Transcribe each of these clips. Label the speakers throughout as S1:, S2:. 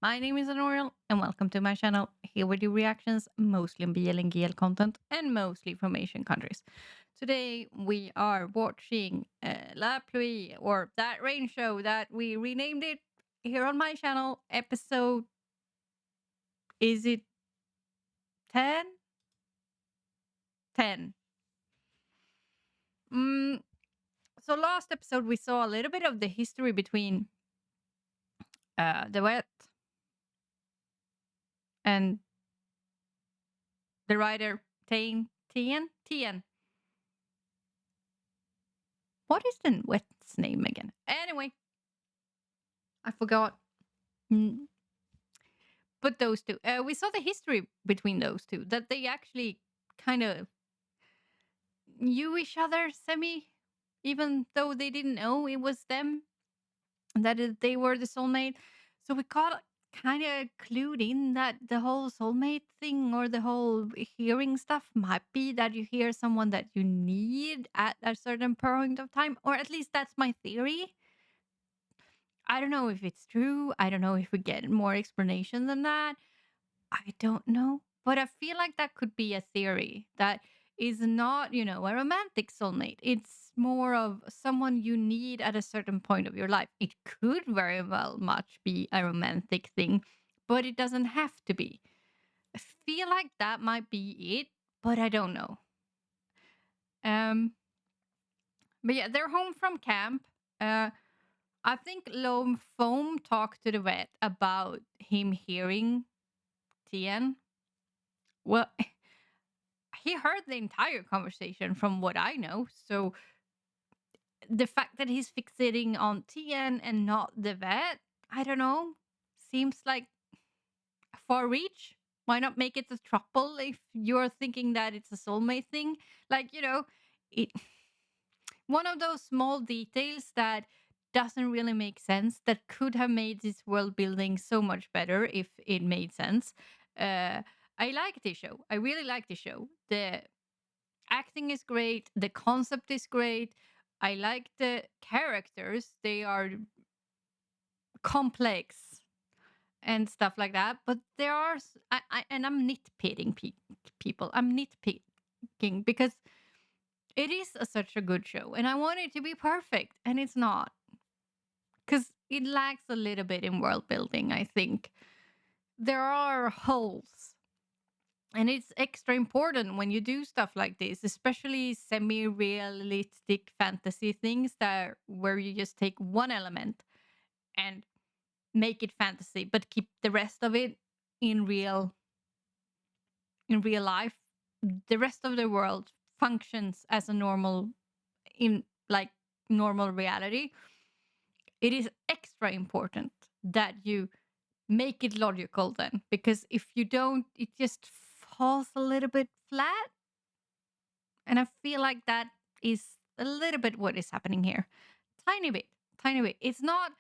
S1: My name is Anoriell, and welcome to my channel. Here we do reactions, mostly on BL and GL content, and mostly from Asian countries. Today we are watching La Pluie, or That Rain Show that we renamed it here on my channel. Episode, is it 10? 10. So last episode we saw a little bit of the history between the wet and the writer Tien. What is the wet's name again? Anyway, I forgot. Mm. But those two, we saw the history between those two, that they actually kind of knew each other semi, even though they didn't know it was them, they were the soulmate. So we got kind of clued in that the whole soulmate thing or the whole hearing stuff might be that you hear someone that you need at a certain point of time, or at least that's my theory. I don't know if it's true. I don't know if we get more explanation than that. I don't know. But I feel like that could be a theory that is not, a romantic soulmate. It's more of someone you need at a certain point of your life. It could very well much be a romantic thing, but it doesn't have to be. I feel like that might be it, but I don't know. Um, but yeah, they're home from camp. I think Lone Foam talked to the vet about him hearing Tien. Well, he heard the entire conversation from what I know. So the fact that he's fixating on Tien and not the vet, I don't know, seems like a far reach. Why not make it a throuple if you're thinking that it's a soulmate thing? Like, it one of those small details that doesn't really make sense that could have made this world building so much better if it made sense. I like this show. I really like the show. The acting is great. The concept is great. I like the characters. They are complex and stuff like that. But there are, and I'm nitpicking people. I'm nitpicking because it is such a good show, and I want it to be perfect, and it's not, because it lacks a little bit in world building. I think there are holes, and it's extra important when you do stuff like this, especially semi-realistic fantasy things that where you just take one element and make it fantasy but keep the rest of it in real life. The rest of the world functions as a normal, in like normal reality. It is extra important that you make it logical then, because if you don't, it just falls a little bit flat. And I feel like that is a little bit what is happening here. Tiny bit, tiny bit. It's not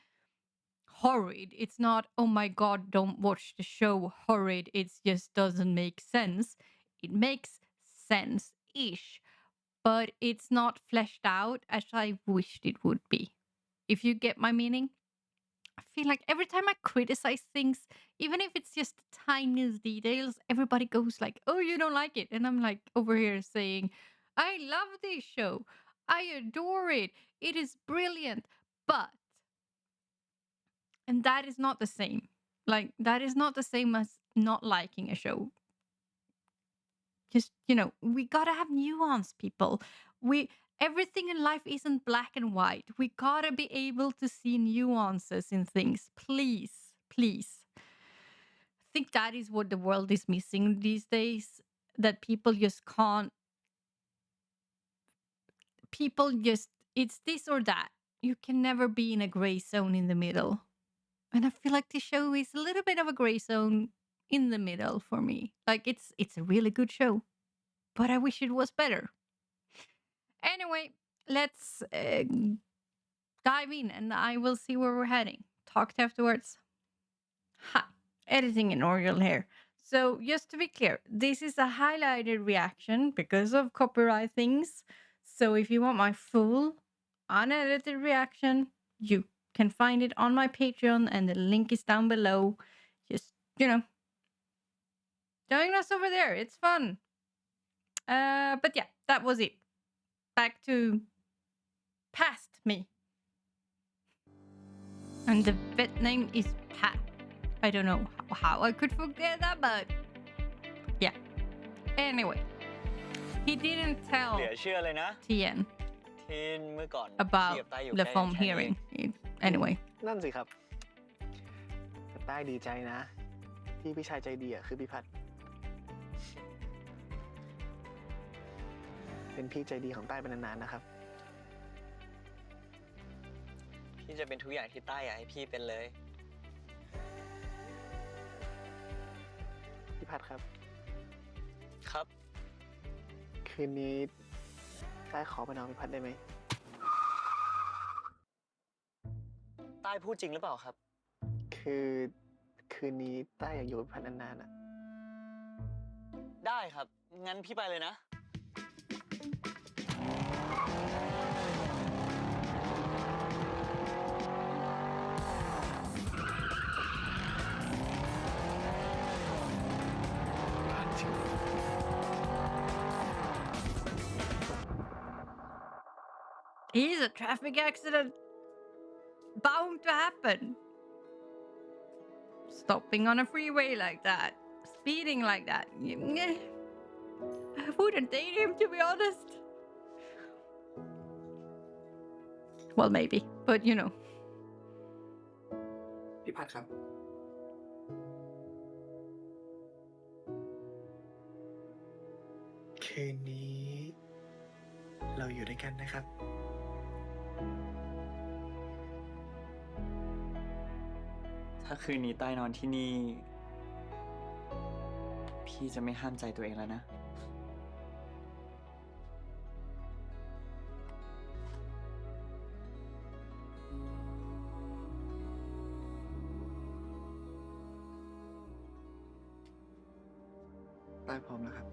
S1: horrid. It's not, oh my God, don't watch the show horrid. It just doesn't make sense. It makes sense ish, but it's not fleshed out as I wished it would be. If you get my meaning? I feel like every time I criticize things, even if it's just the tiniest details, everybody goes like, "Oh, you don't like it," and I'm like over here saying, "I love this show. I adore it. It is brilliant." But and that is not the same. Like that is not the same as not liking a show. Just we gotta have nuance, people. We Everything in life isn't black and white. We gotta be able to see nuances in things. Please, please. I think that is what the world is missing these days. That people just can't. People just, it's this or that. You can never be in a gray zone in the middle. And I feel like this show is a little bit of a gray zone in the middle for me. Like it's a really good show, but I wish it was better. Anyway, let's dive in, and I will see where we're heading. Talk to afterwards. Hi, editing Anoriell here. So just to be clear, this is a highlighted reaction because of copyright things. So if you want my full unedited reaction, you can find it on my Patreon, and the link is down below. just join us over there. It's fun. But yeah, that was it. Back to past me. And the vet name is Pat. I don't know how I could forget that, but yeah. Anyway, he didn't
S2: เห
S1: tell
S2: ลือเชื่อเลยนะ
S1: Tien
S2: ที่เมื่อก่อน
S1: about
S2: พี่กับต้าอยู่
S1: the
S2: ใกล้กัน
S1: foam
S2: แค่นี้
S1: hearing. Anyway,
S3: นั่นสิครับแต่ใต้ดีใจนะ ที่พี่ชายใจดีคือพี่พัดเป็นพี่ใจดีของใต้เป็นนานๆนะครับ
S2: พี่จะเป็นทุกอย่างที่ต้าอยากให้พี่เป็นเลย
S3: พี่พัดครับ
S2: ครับ
S3: คืนนี้ใต้ขอไปนอนพี่พัดได้ไหม
S2: ต้าพูดจริงหรือเปล่าครับ
S3: คือคืนนี้ใต้อยากอยู่กับพี่พัดนานๆอ่ะ
S2: ได้ครับ งั้นพี่ไปเลยนะ
S1: he's a traffic accident bound to happen. Stopping on a freeway like that, speeding like that. I wouldn't date him, to be honest. Well, maybe, but
S3: พี่พัดครับ คืนนี้เราอยู่ด้วยกันนะครับ
S2: ถ้าคืนนี้ต้านอนที่นี่ พี่จะไม่ห้ามใจตัวเองแล้วนะ
S3: ใต้พร้อมแล้วครับ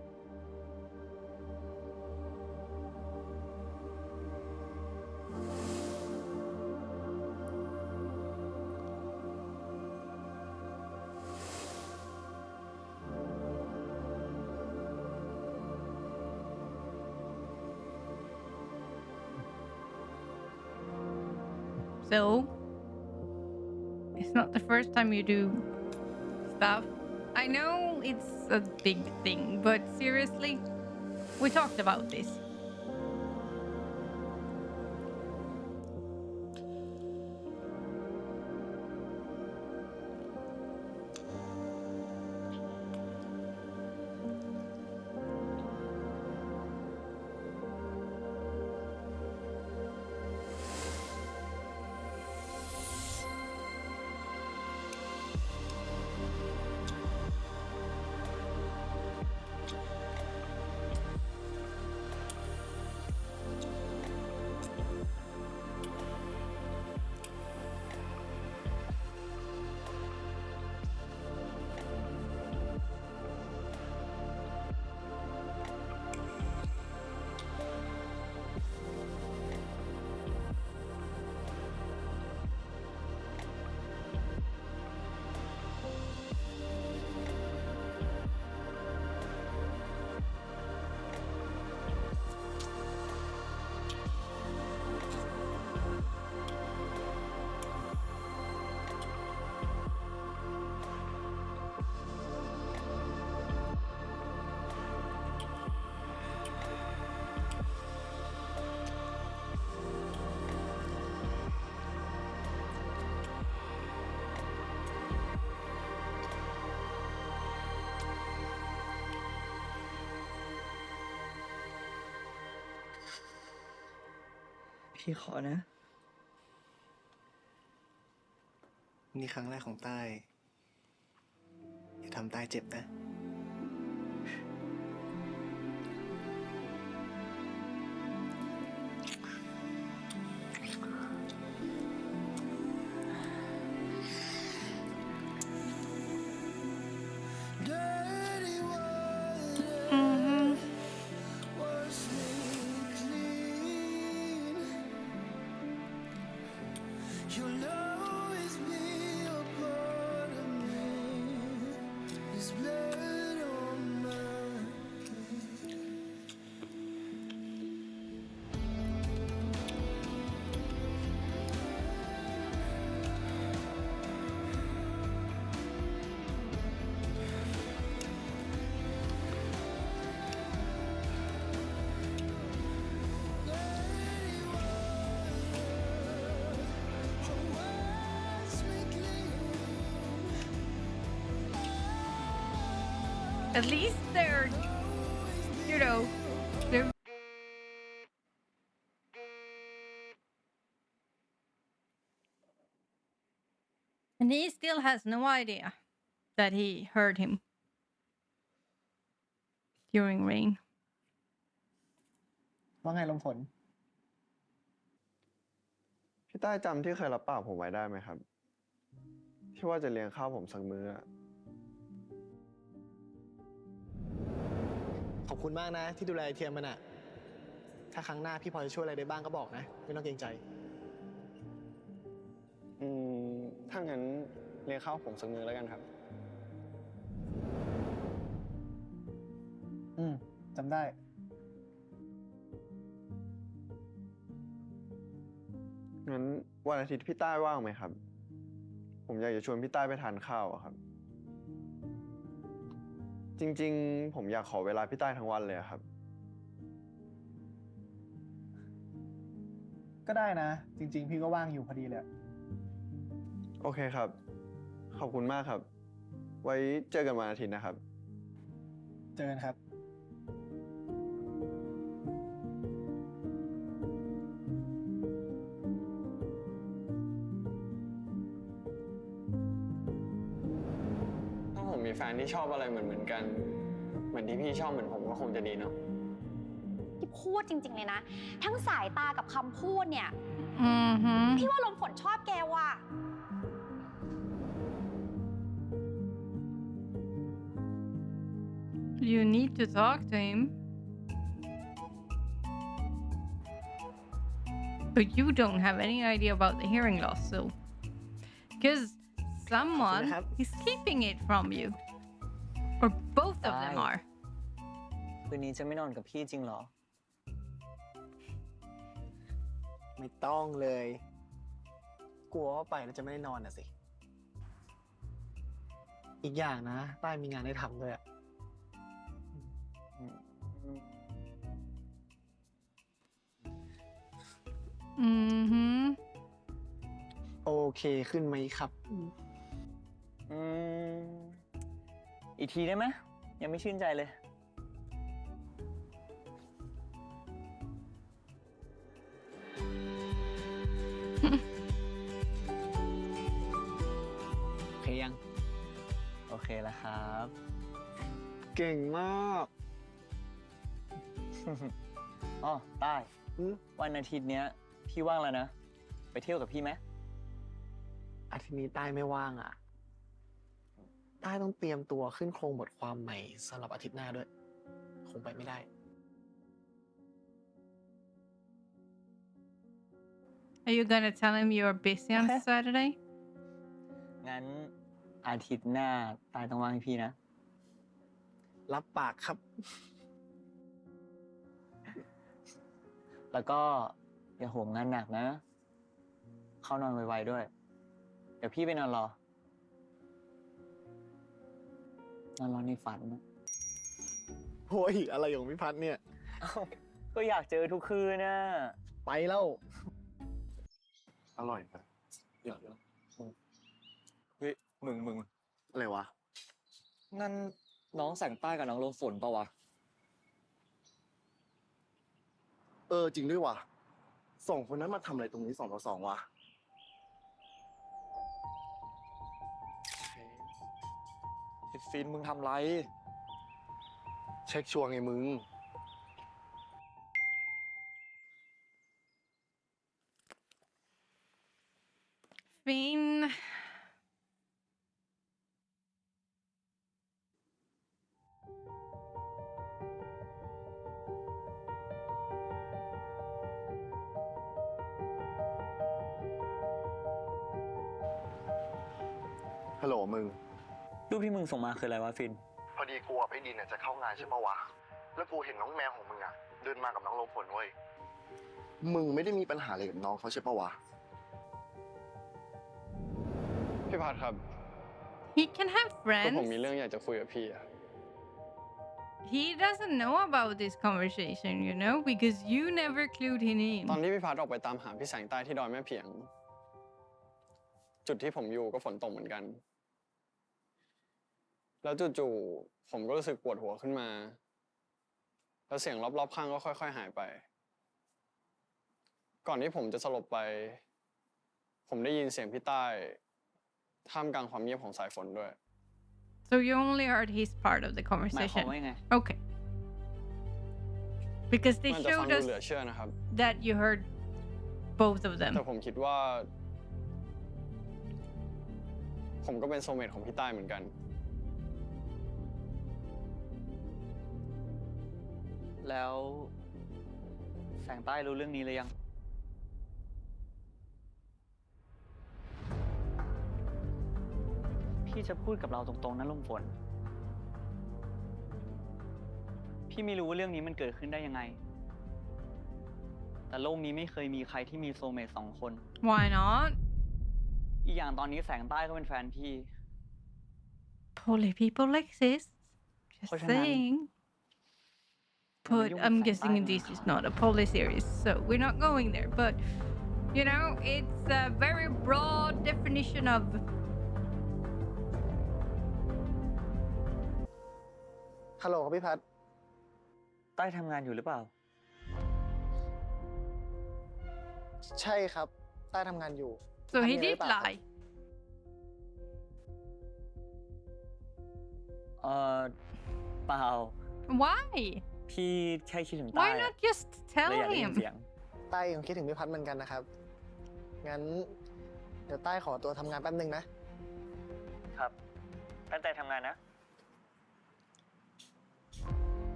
S1: So, it's not the first time you do stuff. I know it's a big thing, but seriously, we talked about this.
S2: พี่ขอนะ
S3: นี่ครั้งแรกของใต้ อย่าทำใต้เจ็บนะ
S1: Mm-hmm. At least they're, you know, they're. And he still has no idea that he hurt him during rain.
S3: ว่าไงลมฝน
S4: พี่ใต้จำที่เคยรับปากผมไว้ได้ไหมครับ ที่ว่าจะเลี้ยงข้าวผมสักมื้ออะ
S3: ขอบคุณมากนะที่ดูแลไอเทียมมันอะถ้าครั้งหน้าพี่พอจะช่วยอะไรได้บ้างก็บอกนะ ไม่ต้องเกรงใจ
S4: ถ้างั้นเลี้ยงข้าวผมสักมื้อแล้วกันครับ
S3: จำได้
S4: งั้นวันอาทิตย์พี่ใต้ว่างไหมครับ ผมอยากจะชวนพี่ใต้ไปทานข้าวอะครับ จริงๆ ผมอยากขอเวลาพี่ใต้ทั้งวันเลยอะครับ
S3: ก็ได้นะ จริง ๆ พี่ก็ว่างอยู่พอดีเลย
S4: โอเคครับ ขอบคุณมากครับ ไว้เจอกันวันอาทิตย์นะครับ
S3: เจอกันครับ
S4: ถ้าผมมีแฟนที่ชอบอะไรเหมือนกัน เหมือนที่พี่ชอบเหมือนผมก็คงจะดีเนาะ
S5: ที่พูดจริงๆเลยนะ ทั้งสายตากับคำพูดเนี่ย
S1: Mm-hmm.
S5: พี่ว่าลมฝนชอบแกว่ะ
S1: You need to talk to him. But you don't have any idea about the hearing loss, so. Because someone is keeping it from you. Or both of them are.
S2: คืนนี้จะไม่นอนกับพี่จริงเหรอ
S3: ไม่ต้องเลย กลัวว่าไปแล้วจะไม่ได้นอนน่ะสิ อีกอย่างนะใต้มีงานให้ทำด้วยอะ
S1: Mm-hmm.
S3: โอเคขึ้นไหมครับ
S2: อีกทีได้ไหมยังไม่ชื่นใจเลย โอเคยัง โอเคแล้วครับ
S3: เก่งมาก
S2: อ๋อใต้วันอาทิตย์เนี้ยพี่ว่างแล้วนะ ไปเที่ยวกับพี่ไหม
S3: อาทิตย์นี้ใต้ไม่ว่างอ่ะ ใต้ต้องเตรียมตัวขึ้นโครงบทความใหม่สำหรับอาทิตย์หน้าด้วย คงไปไม่ได้
S1: Are you gonna tell him you're busy on
S2: Okay.
S1: Saturday?
S2: งั้นอาทิตย์หน้าตายต้องว่างให้พี่นะ
S3: รับปากครับ
S2: แล้วก็อย่าโหมงานหนักนะ เข้านอนไวๆด้วย เดี๋ยวพี่ไปนอนรอ นอนรอในฝันนะ
S3: โอ้ยอะไรของพี่พัฒน์เนี่ย
S2: เอ้าก็อยากเจอทุกคืนนะ
S3: ไปแล้ว
S4: อร่อยครับ
S6: เดี๋ยวเฮ้ยมึง
S3: อะไรวะ
S6: นั่นน้องแสงใต้กับน้องลมฝนปะวะ
S7: จริงด้วยว่ะสองคนนั้นมาทำอะไรตรงนี้2 ต่อ 2วะ
S6: เฮ็ดฟินมึงทำไร
S7: เช็คชัวร์ไงมึง
S1: Finn.
S7: ฮัลโหลมึง
S2: รูปที่มึงส่งมาคืออะไรวะฟิน
S7: พอดีกูกับไอ้ดินจะเข้างานใช่ปะวะ แล้วกูเห็นน้องแมวของมึงอะเดินมากับน้องลมฝนเว้ย มึงไม่ได้มีปัญหาอะไรกับน้องเขาใช่ปะวะ
S4: พี่พัดครับ
S1: He can have
S4: คือผม
S1: friends.
S4: มีเรื่องอยากจะคุยกับพี่อะ
S1: He doesn't know about this conversation, you know, because you never clued him
S4: ตอน
S1: in.
S4: ที่พี่พัดออกไปตามหาพี่แสงใต้ที่ดอยแม่เพียง จุดที่ผมอยู่ก็ฝนตกเหมือนกัน แล้วจู่ๆผมก็รู้สึกปวดหัวขึ้นมา แล้วเสียงรอบๆข้างก็ค่อยๆหายไป ก่อนที่ผมจะสลบไป ผมได้ยินเสียงพี่ใต้ท่ามกลางความเงียบของสายฝนด้วย
S1: So you only heard his part of the
S6: หมายความ
S1: conversation.
S6: ว่ายังไง
S1: Okay. Because they
S4: มันจะฟัง
S1: showed
S4: ดู
S1: us
S4: เหลือเชื่อนะครับ
S1: that you heard both of
S4: แต่
S1: them.
S4: ผมคิดว่า ผมก็เป็นโซลเมทของพี่ใต้เหมือนกัน
S6: แล้วแสงใต้รู้เรื่องนี้หรือยัง พี่จะพูดกับเราตรงๆนะลมฝน พี่ไม่รู้ว่าเรื่องนี้มันเกิดขึ้นได้ยังไง แต่โลกนี้ไม่เคยมีใครที่มีโซลเมท2 คน
S1: Why not?
S6: อีกอย่างตอนนี้แสงใต้ก็เป็นแฟนพี่
S1: Poly people exist. Just
S6: What's your name?
S1: saying. But
S6: you
S1: I'm
S6: with
S1: guessing
S6: Sangtai
S1: this
S6: now?
S1: is not a poly series, so we're not going there. But you know, it's a very broad definition of
S3: ฮัลโหลครับพี่พัด
S6: ใต้ทำงานอยู่หรือเปล่า
S3: ใช่ครับ ใต้ทำงานอยู่
S1: so he
S3: ทำยังไงหรื
S1: did
S3: อเปล่าครับ
S1: lie.
S6: เปล่า
S1: Why?
S6: พี่แค่คิดถึงใต้
S1: Why not just
S6: เล
S1: tell
S6: ยอยากได้ยิน
S1: him?
S6: เสียง
S3: ใต้ยังคิดถึงพี่พัดเหมือนกันนะครับ งั้น เดี๋ยวใต้ขอตัวทำงานแป๊บนึงนะ
S6: ครับตั้งใจทำงานนะ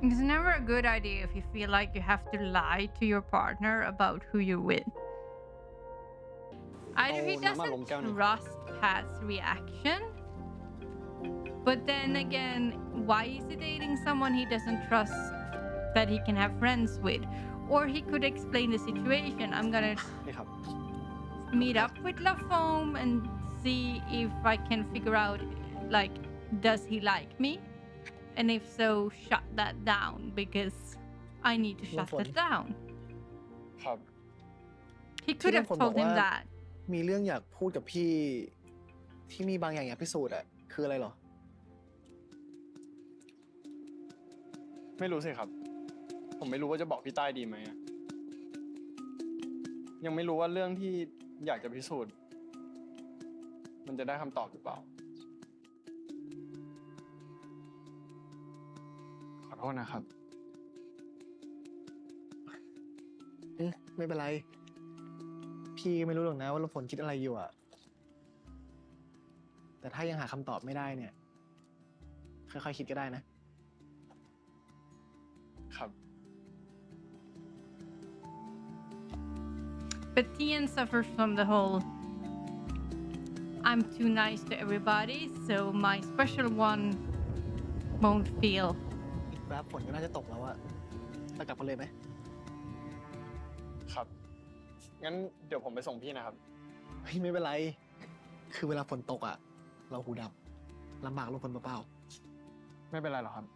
S1: It's never a good idea if you feel like you have to lie to your partner about who you're with. Either he
S4: Oh, naman,
S1: doesn't
S4: lumpiang ni.
S1: trust Pat's reaction, but then again, why is he dating someone he doesn't trust that he can have friends with? Or he could explain the situation. I'm gonna
S4: นี่ครับ
S1: meet up with La Foam and see if I can figure out, like, does he like me? And if so, shut that down because I need to shut
S3: Lafon.
S1: that down.
S4: ครับ
S1: He could have
S3: Lafon
S1: told him
S3: บอกว่า
S1: that.
S3: มีเรื่องอยากพูดกับพี่ ที่มีบางอย่างอยากพิสูจน์อะคืออะไรเหรอ
S4: ไม่รู้สิครับ ผมไม่รู้ว่าจะบอกพี่ใต้ดีไหมอะยังไม่รู้ว่าเรื่องที่อยากจะพิสูจน์ มันจะได้คำตอบหรือเปล่า ขอโทษนะครับ
S3: ไม่เป็นไร พี่ไม่รู้หรอกนะว่าลมฝนคิดอะไรอยู่อะแต่ถ้ายังหาคำตอบไม่ได้เนี่ย ค่อยๆคิดก็ได้นะ
S4: ครับ
S1: But Tian suffers from the whole I'm too nice to everybody, so my special one won't feel.
S3: อีกแป๊บฝนก็น่าจะตกแล้วอะเรากลับกันเลยไหม
S4: ครับ งั้นเดี๋ยวผมไปส่งพี่นะครับ
S3: เฮ้ยไม่เป็นไร คือเวลาฝนตกอะเราหูดับลำบากลมฝนเปล่า
S4: ไม่เป็นไรหรอกครับ
S3: ๆ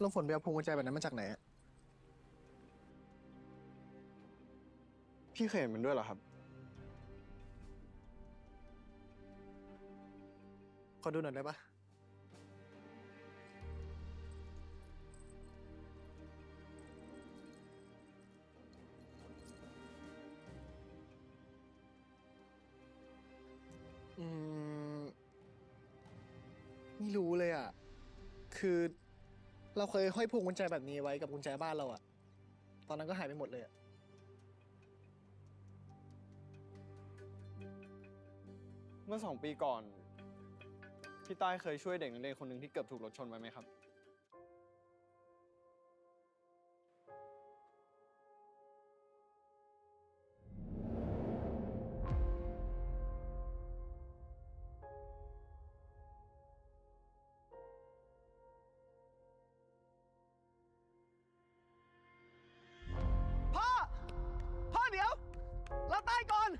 S3: ลมฝนไปเอาพวงกุญแจแบบนั้นมาจากไหนอะ
S4: พี่เคยเห็นมันด้วยเหรอครับ
S3: ขอดูหน่อยได้ปะไม่รู้เลยอ่ะ คือเราเคยห้อยพวงกุญแจแบบนี้ไว้กับกุญแจบ้านเราอ่ะ ตอนนั้นก็หายไปหมดเลยอ่ะ
S4: เมื่อ2 ปีก่อน พี่ใต้เคยช่วยเด็กนักเรียนคนหนึ่งที่เกือบถูกรถชนไว้ไหมครับ
S3: พ่อ พ่อเดี๋ยว เราตายก่อน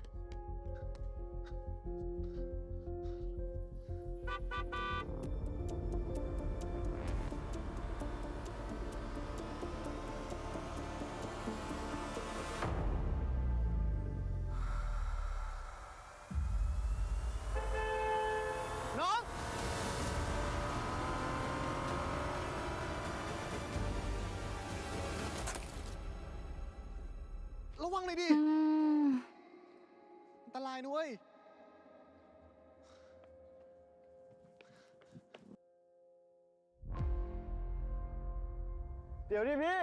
S3: วังเลยดิ อันตรายนุ้ย
S4: เดี๋ยวดิพี่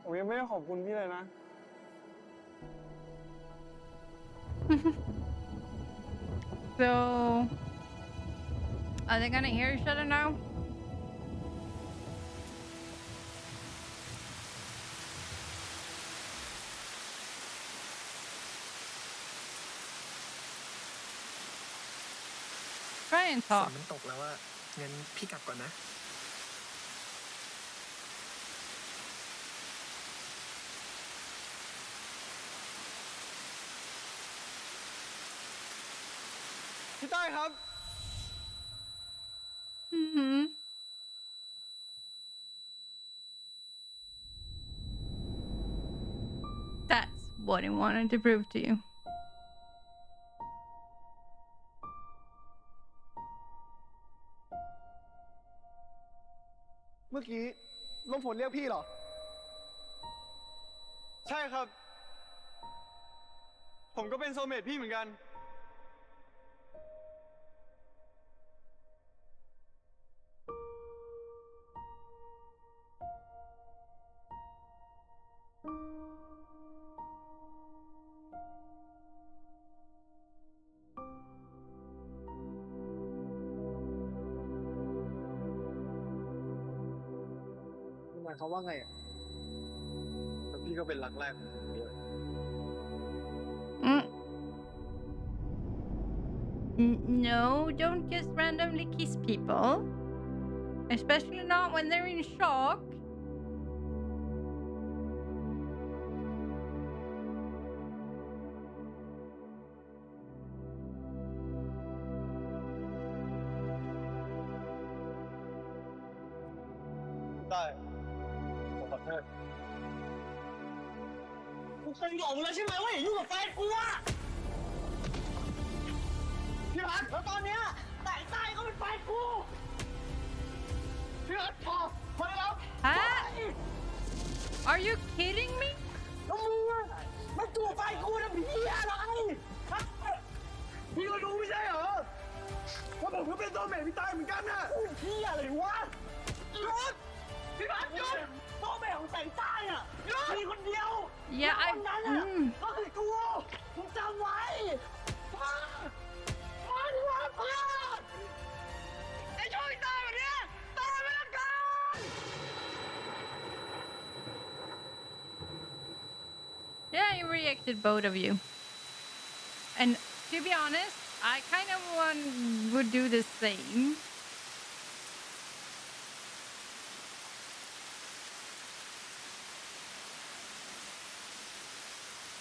S4: ผมยังไม่ได้ขอบคุณพี่เลยนะ
S1: So, are they gonna hear each other now? Try and
S3: ฝน
S1: talk.
S3: มันตกแล้วอะงั้นพี่กลับก่อนนะ
S4: พี่ต้อยครับ
S1: Mm-hmm. That's what I wanted to prove to you.
S3: เมื่อกี้ลมฝนเรียกพี่เหรอ
S4: ใช่ครับ ผมก็เป็นโซลเมทพี่เหมือนกัน
S3: หมายความว่าไงอะ
S4: แล้วพี่ก็เป็นรักแรกของผมด้วย
S1: No, don't just randomly kiss people. Especially not when they're in shock.
S4: ได้ ผมขอโทษ
S3: กูเคยบอกมึงแล้วใช่ไหมว่าอย่ายุ่งกับแฟนกูอะพี่พัดแล้วตอนเนี้ยแต่ใต้ก็เป็นแฟนกู พี่พัดพอได้แล้ว
S1: Huh? Are you kidding me?
S3: แล้วมึงอะมันจูบแฟนกูนะพี่อะไรฮะพี่ก็รู้ไม่ใช่เหรอว่าผมก็เป็นตัวแม่พี่ตายเหมือนกันน่ะพี่อะไรวะหยุดพี่พัดหยุดตัวแม่ของแต่งใต้อะมีคนเดียว
S1: Yeah,
S3: คนนั้นอะก็คือกูมึงจำไว้มันว่าพลาดไอ้ช่วยตายแบบนี้ตายไปแล้วกัน
S1: Yeah, I reacted both of you. And to be honest, I kind of would do the same.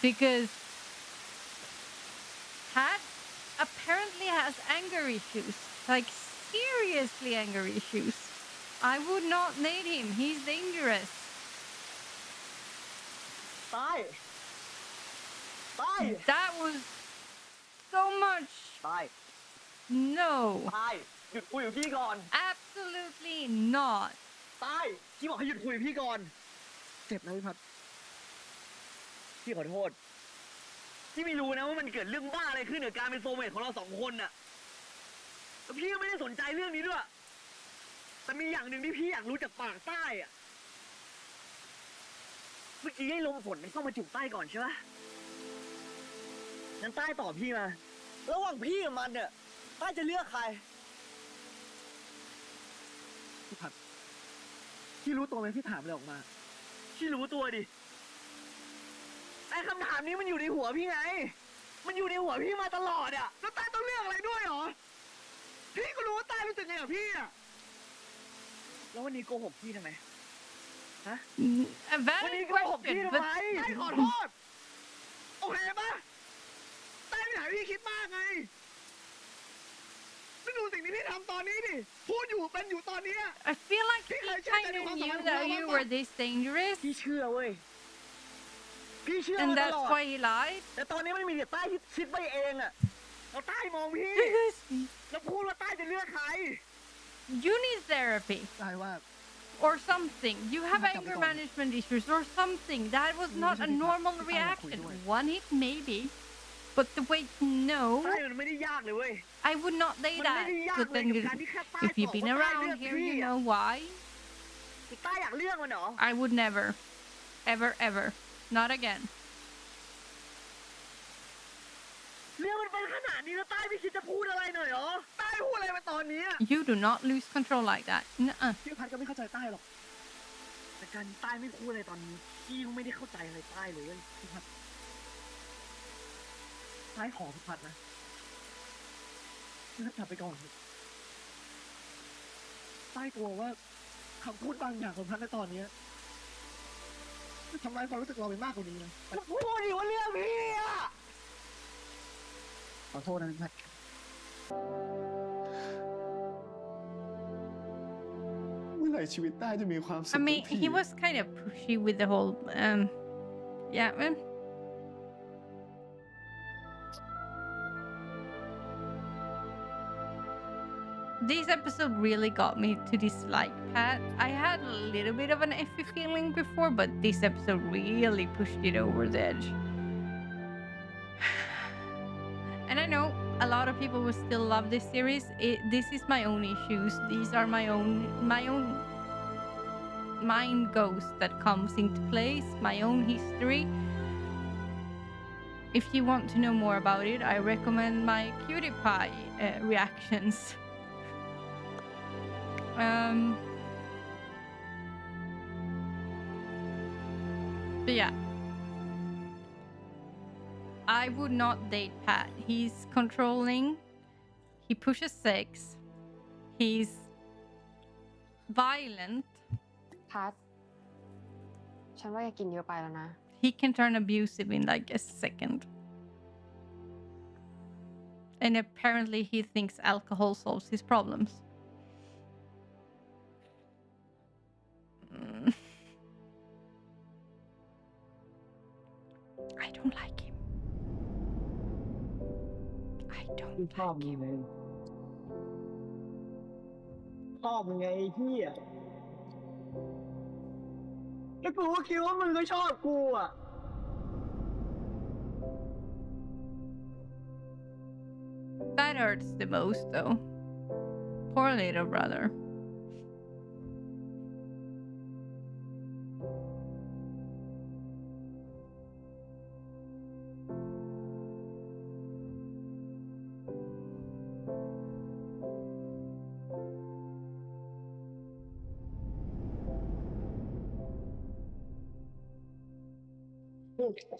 S1: Because Pat apparently has anger issues. Like, seriously anger issues. I would not date him. He's dangerous.
S3: ตาย
S1: That was so much.
S3: ตาย
S1: No.
S3: ตาย หยุดคุยกับพี่ก่อน
S1: Absolutely not.
S3: ตาย พี่บอกให้หยุดคุยกับพี่ก่อน เจ็บนะพี่พัด พี่ขอโทษ พี่ไม่รู้นะว่ามันเกิดเรื่องบ้าอะไรขึ้นกับการเป็นโซลเมทของเราสองคนน่ะแล้วพี่ก็ไม่ได้สนใจเรื่องนี้ด้วย แต่มีอย่างหนึ่งที่พี่อยากรู้จากปากใต้อะเมื่อกี้ไอ้ลมฝนมันเข้ามาจูบใต้ก่อนใช่ไหมงั้นใต้ตอบพี่มา ระหว่างพี่กับมันเนี่ยใต้จะเลือกใคร พี่ผัด พี่รู้ตัวไหมพี่ถามอะไรออกมา พี่รู้ตัวดิ ไอ้คำถามนี้มันอยู่ในหัวพี่ไง มันอยู่ในหัวพี่มาตลอดอะแล้วใต้ต้องเลือกอะไรด้วยเหรอ พี่ก็รู้ว่าใต้รู้สึกไงกับพี่อะแล้ววันนี้โกหกพี่ทำไม ฮะ
S1: A
S3: วันนี้
S1: valid
S3: โกหกพี่
S1: question,
S3: ทำ
S1: but
S3: ไมใต้ขอโทษ โอเคปะใต้ไม่หาพี่คิดมากไง แล้วดูสิ่งที่พี่ทำตอนนี้ดิพูดอยู่เป็นอยู่ตอนเนี้ย
S1: I feel like he kind of knew that you were this dangerous,
S3: พี่เชื่อเว้ยพี่เชื่อ
S1: and
S3: มาต
S1: that's
S3: ลอด
S1: why he lied.
S3: แต่ตอนนี้ไม่มีแต่ใต้ที่คิดไปเองอะเราใต้มองพี่ แล้วพูดว่าใต้จะเลือกใคร
S1: You need therapy
S3: ใต้ว่า
S1: or something. You have anger management issues or something. That was not a normal reaction. One hit maybe, but the way to
S3: ใต้
S1: know,
S3: มันไม่ได้ยากเลยเว้ย
S1: I would not say
S3: มันไม่
S1: that.
S3: ได้ยาก
S1: But
S3: เลย
S1: then
S3: กับการที่แค่ใต้
S1: if you've
S3: บอก
S1: been
S3: ว่าใต้
S1: around
S3: เลือก
S1: here,
S3: พี่
S1: you
S3: อะ
S1: know why.
S3: ใต้อยากเลือกมันเหรอ
S1: I would never, ever, not again.
S3: เรื่องมันเป็นขนาดนี้แล้วใต้ไม่คิดจะพูดอะไรหน่อยเหรอใต้พูดอะไรมาตอนนี้
S1: You do not lose control like that. Nuh-uh.
S3: พี่พัดก็ไม่เข้าใจใต้หรอก แต่การใต้ไม่พูดอะไรตอนนี้พี่ก็ไม่ได้เข้าใจอะไรใต้เลยพี่พัดใต้ขอพี่พัดนะพี่พัดกลับไปก่อนใต้กลัวว่าคำพูดบางอย่างของพัดในตอนนี้จะทำร้ายความรู้สึกเราไปมากกว่านี้นะพูดดิว่าเรื่องพี่อะขอโทษนะพี่พัด
S4: เมื่อไหร่ชีวิตใต้จะมีความสุข
S1: I mean, he was kind of pushy with the whole, yeah, man. This episode really got me to dislike Pat. I had a little bit of an iffy feeling before, but this episode really pushed it over the edge. And I know a lot of people will still love this series. This is my own issues. These are my own mind ghost that comes into place, my own history. If you want to know more about it, I recommend my cutie pie reactions. But yeah, I would not date Pat. He's controlling, he pushes sex, he's violent,
S8: พัดฉันว่าอย่ากินเยอะไปแล้วนะ
S1: he can turn abusive in like a second. And apparently he thinks alcohol solves his problems. I don't like him. I don't
S3: ชอบ
S1: like
S3: มึง
S1: him.
S3: ไงชอบมึงไงไอ้เหี้ยแล้วกูก็คิดว่ามึงก็ชอบกูอ่ะ
S1: That hurts the most though. Poor little brother.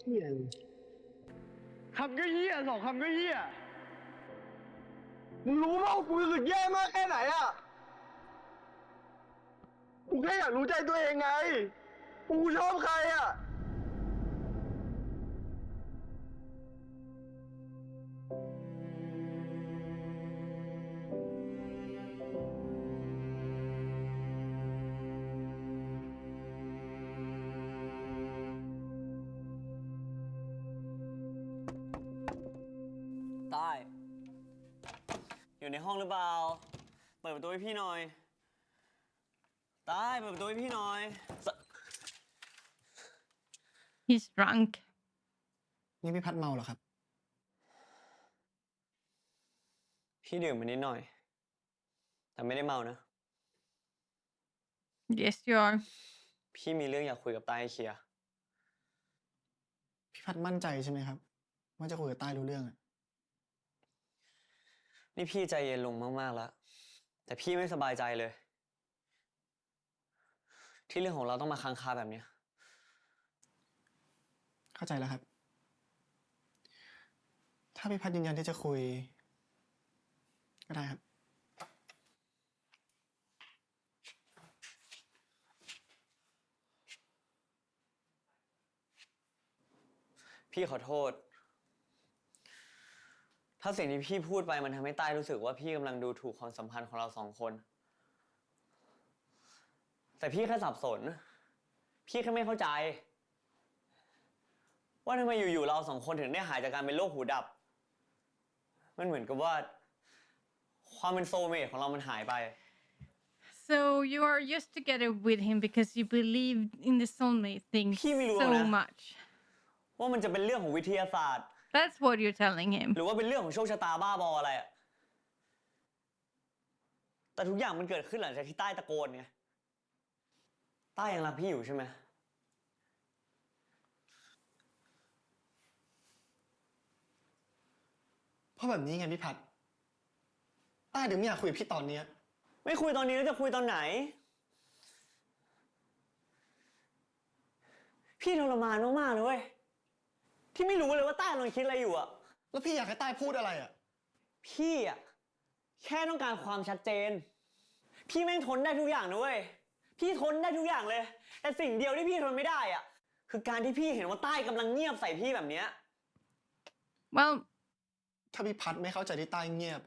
S3: เหี้ยคำก็เหี้ยสองคำก็เหี้ยมึงรู้ป่าวกูรู้สึกแย่มากแค่ไหนอ่ะกูแค่อยากรู้ใจตัวเองไงกูชอบใครอ่ะ
S6: ใต้ อยู่ในห้องหรือเปล่า เปิดประตูให้พี่หน่อย ใต้ เปิดประตูให้พี่หน่อย
S1: He's drunk.
S4: นี่พี่พัดเมาเหรอครับ
S6: พี่ดื่มมานิดหน่อย แต่ไม่ได้เมานะ
S1: Yes, you are.
S6: พี่มีเรื่องอยากคุยกับใต้ให้เคลียร์
S4: พี่พัดมั่นใจใช่ไหมครับ ว่าจะคุยกับใต้รู้เรื่องอะ
S6: นี่พี่ใจเย็นลงมากๆแล้ว แต่พี่ไม่สบายใจเลย ที่เรื่องของเราต้องมาค้างคาแบบเนี้ย
S4: เข้าใจแล้วครับ ถ้าพี่พัดยืนยันที่จะคุย ก็ได้ครับ
S6: พี่ขอโทษ ถ้าสิ่งที่พี่พูดไปมันทำให้ต้ารู้สึกว่าพี่กำลังดูถูกความสัมพันธ์ของเราสองคน แต่พี่แค่สับสน พี่แค่ไม่เข้าใจ ว่าทำไมอยู่ๆเราสองคนถึงได้หายจากการเป็นโรคหูดับ มันเหมือนกับว่าความเป็นโซลเมทของเรามันหายไป
S1: So you are just together with him because you believe in the soulmate thing
S6: พี่ไม่รู้
S1: so
S6: นะ
S1: much.
S6: ว่ามันจะเป็นเรื่องของวิทยาศาสตร์
S1: That's what you're telling him.
S6: หรือว่าเป็นเรื่องของโชคชะตาบ้าบออะไรอะแต่ทุกอย่างมันเกิดขึ้นหลังจากที่ใต้ตะโกนไงใต้ยังรักพี่อยู่ใช่ไหม
S9: เพราะแบบนี้ไงพี่พัดต้าถึงไม่อยากคุยกับพี่ตอนเนี้ย
S6: ไม่คุยตอนนี้แล้วจะคุยตอนไหน พี่ทรมานมากๆเลยเว้ยที่ไม่รู้เลยว่าใต้กำลังคิดอะไรอยู่อะ
S9: แล้วพี่อยากให้ต้าพูดอะไรอ่ะ
S6: พี่อะแค่ต้องการความชัดเจน พี่แม่งทนได้ทุกอย่างนะเว้ยพี่ทนได้ทุกอย่างเลย แต่สิ่งเดียวที่พี่ทนไม่ได้อะคือการที่พี่เห็นว่าใต้กำลังเงียบใส่พี่แบบเนี้ย
S1: Well,
S9: ถ้าพี่พัดไม่เข้าใจที่ใต้เงียบ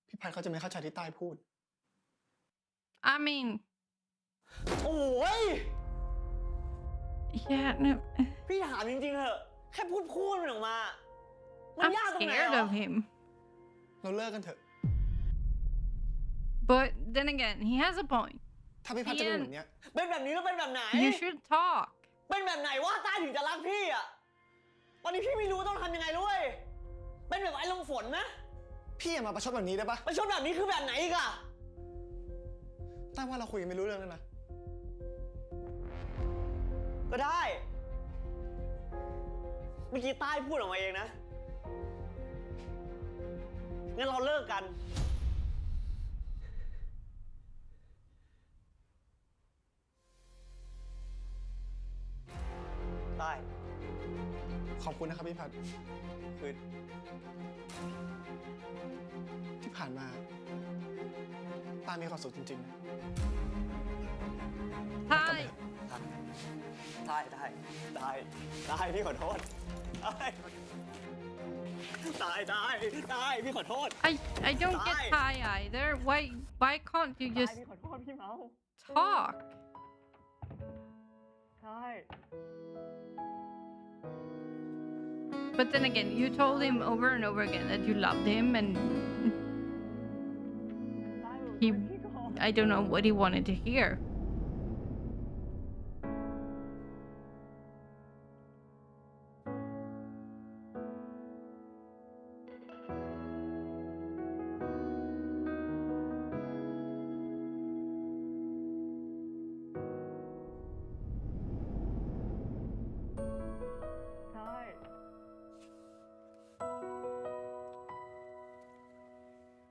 S9: พี่พัดเขาจะไม่เข้าใจที่ใต้พูด
S1: I mean,
S6: โอ้ย
S1: yeah, no.
S6: พี่ถามจริงๆเถอะแค่พูดมันออกมามัน
S1: I'm
S6: ยากตรงไหน
S1: scared
S6: หรอ
S1: of him.
S9: เราเลิกกันเถอะ
S1: But then again, he has a point.
S9: ถ้าพี่พัดจะเป็นแบบเนี้ย
S6: เป็นแบบนี้แล้วเป็นแบบไหน
S1: You should talk.
S6: เป็นแบบไหนว่าใต้ถึงจะรักพี่อะวันนี้พี่ไม่รู้ต้องทำยังไงด้วยเป็นแบบไอ้ลมฝนไหม
S9: พี่อย่ามาประชดแบบนี้ได้ปะ
S6: ประชดแบบนี้คือแบบไหนอีกอะ
S9: ต้าว่าเราคุยกันไม่รู้เรื่องแล้วนะ
S6: ก็ได้ เมื่อกี้ใต้พูดออกมาเองนะ งั้นเราเลิกกัน ใต้
S9: ขอบคุณนะครับพี่พัด
S6: คือ
S9: ที่ผ่านมาต้ามีความสุขจริงๆนะ
S1: Hi.
S6: ได้พี่ขอโทษได้พี่ขอโทษ
S1: I don't get high either. Why can't you
S6: ได้
S1: just
S6: พี่ขอโทษพี่เมา
S1: talk?
S6: ได้
S1: But then again, you told him over and over again that you loved him, and I don't know what he wanted to hear.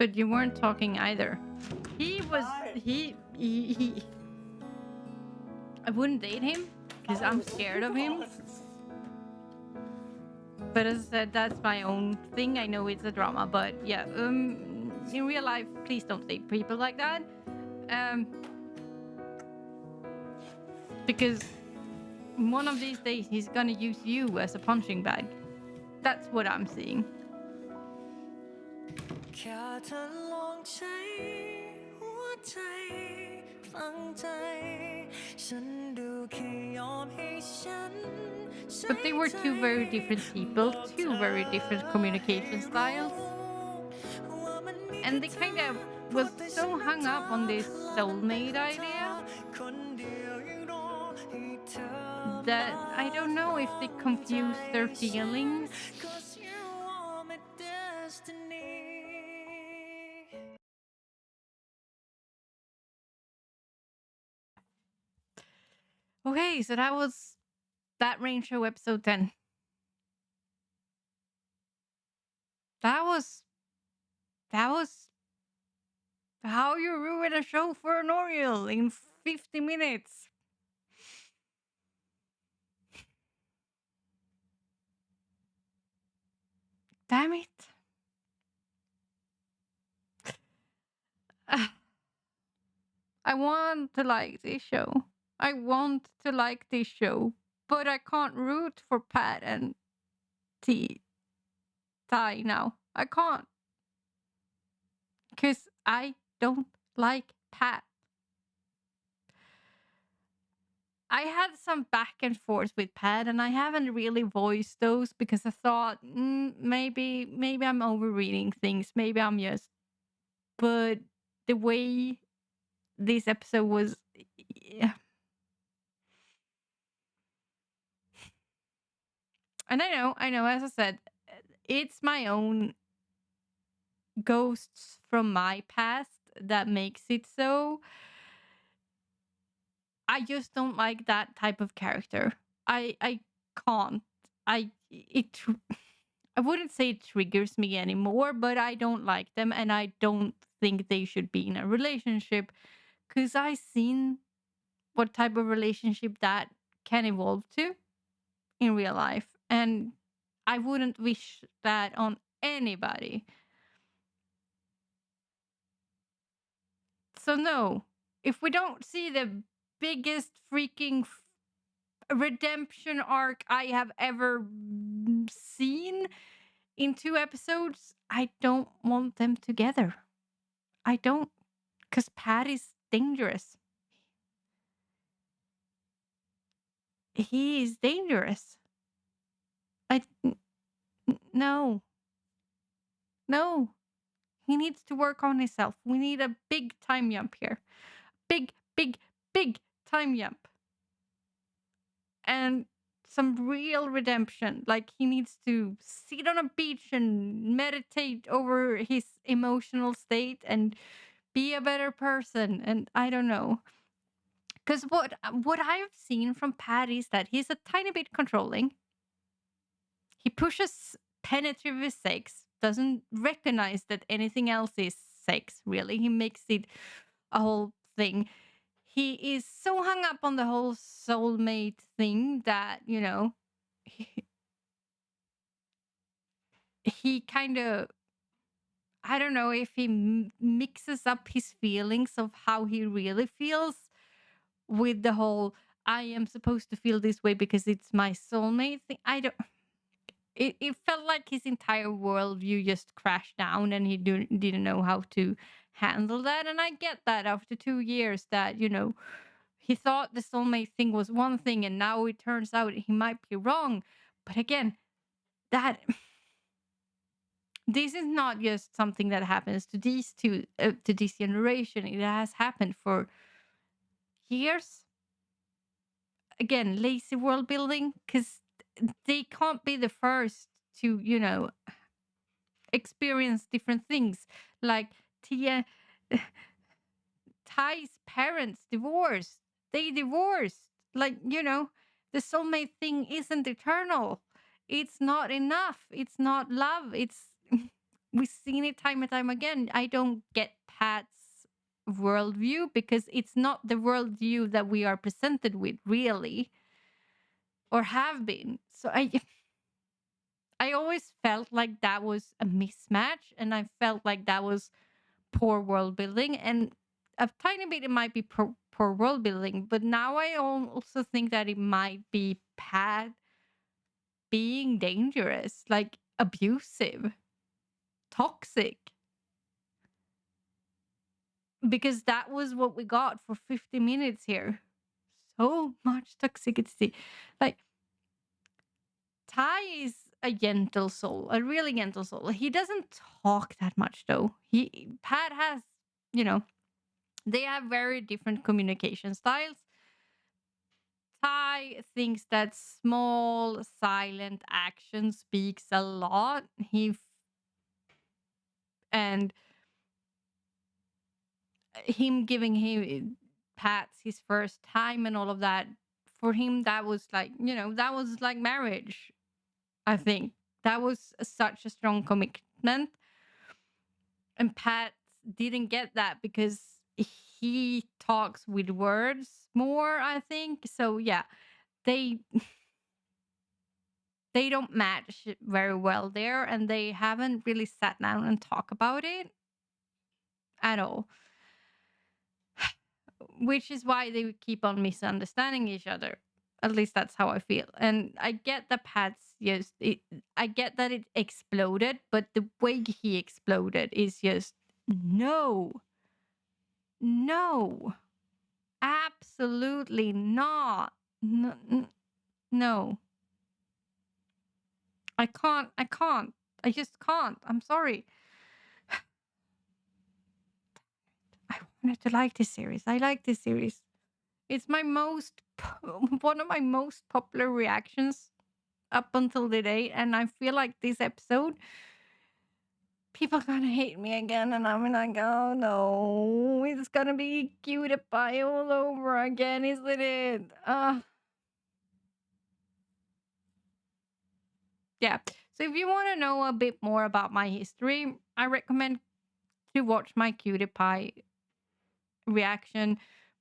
S1: But you weren't talking either. He was he I wouldn't date him because I'm scared of him. But as I said, that's my own thing. I know it's a drama, but yeah, in real life, please don't date people like that. Because one of these days he's gonna use you as a punching bag. That's what I'm seeing.
S10: แค่เธอลองใช้หัวใจฟังใจฉันดูแค่ยอมให้ฉัน
S1: But they were two very different people, two very different communication styles. And they kind of was so hung up on this soulmate idea that I don't know if they confused their feelings. Okay, so that was That Rain Show episode 10. That was how you ruin a show for Anoriell in 50 minutes. Damn it. I want to like this show. I want to like this show, but I can't root for Pat and T die now. I can't. Because I don't like Pat. I had some back and forth with Pat, and I haven't really voiced those because I thought maybe I'm overreading things. Maybe I'm just. But the way this episode was, yeah. And I know. As I said, it's my own ghosts from my past that makes it so. I just don't like that type of character. I can't. I wouldn't say it triggers me anymore, but I don't like them, and I don't think they should be in a relationship because I seen what type of relationship that can evolve to in real life, and I wouldn't wish that on anybody. So no, if we don't see the biggest freaking redemption arc I have ever seen in 2 episodes, I don't want them together. I don't, because Pat is dangerous. He is dangerous. No. No. He needs to work on himself. We need a big time jump here. Big, big, big time jump. And some real redemption. Like he needs to sit on a beach and meditate over his emotional state and be a better person. And I don't know. Because what I've seen from Pat is that he's a tiny bit controlling. He pushes penetrative sex, doesn't recognize that anything else is sex, really. He makes it a whole thing. He is so hung up on the whole soulmate thing that, he kind of, I don't know if he mixes up his feelings of how he really feels with the whole I am supposed to feel this way because it's my soulmate thing. It felt like his entire worldview just crashed down and he didn't know how to handle that. And I get that after 2 years that, he thought the soulmate thing was one thing and now it turns out he might be wrong. But again, that this is not just something that happens to these two, to this generation. It has happened for years. Again, lazy world building, because they can't be the first to, experience different things. Like Tia, Ty's parents divorced. They divorced. Like, the soulmate thing isn't eternal. It's not enough. It's not love. We've seen it time and time again. I don't get Pat's worldview because it's not the worldview that we are presented with, really, or have been. So I always felt like that was a mismatch, and I felt like that was poor world building, and a tiny bit it might be poor world building, but now I also think that it might be Pat being dangerous, like abusive, toxic, because that was what we got for 50 minutes here. So much toxicity. Like, Ty is a gentle soul, a really gentle soul. He doesn't talk that much though. Pat has, they have very different communication styles. Ty thinks that small, silent action speaks a lot. And him giving him Pat's his first time and all of that, for him that was like, that was like marriage. I think that was such a strong commitment, and Pat didn't get that because he talks with words more, I think. So yeah, they don't match very well there, and they haven't really sat down and talk about it at all. Which is why they keep on misunderstanding each other. At least that's how I feel. And I get that Pat's, just I get that it exploded, but the way he exploded is just no. No. Absolutely not. No. I can't. I just can't. I'm sorry. I wanted to like this series. I like this series. It's my one of my most popular reactions up until today, and I feel like this episode, people are gonna hate me again, and I'm like, oh no, it's gonna be PewDiePie all over again, isn't it? Yeah. So if you want to know a bit more about my history, I recommend to watch my PewDiePie reaction.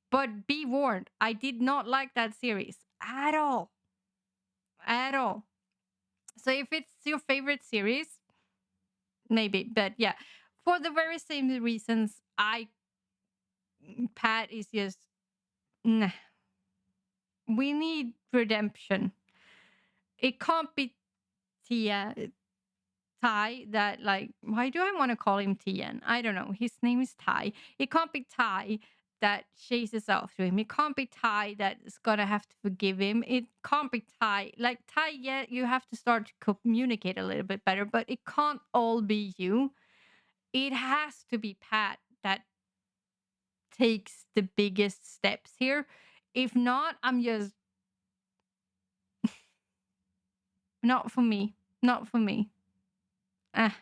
S1: But be warned, I did not like that series at all. At all. So if it's your favorite series, maybe. But yeah, for the very same reasons, Pat is just, nah. We need redemption. It can't be Ty that, like, why do I want to call him Tien? I don't know. His name is Ty. It can't be Ty that chases after him. It can't be Ty that is gonna have to forgive him. It can't be Ty. Like Ty, yeah, you have to start to communicate a little bit better, but it can't all be you. It has to be Pat that takes the biggest steps here. If not, I'm just not for me. Not for me. Ah.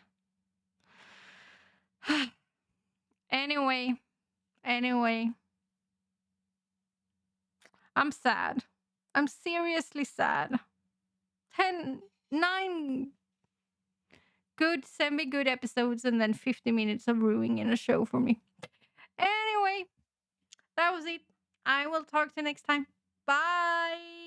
S1: Anyway, I'm sad. I'm seriously sad. 9 good, semi-good episodes and then 50 minutes of ruining a show for me. Anyway, that was it. I will talk to you next time. Bye.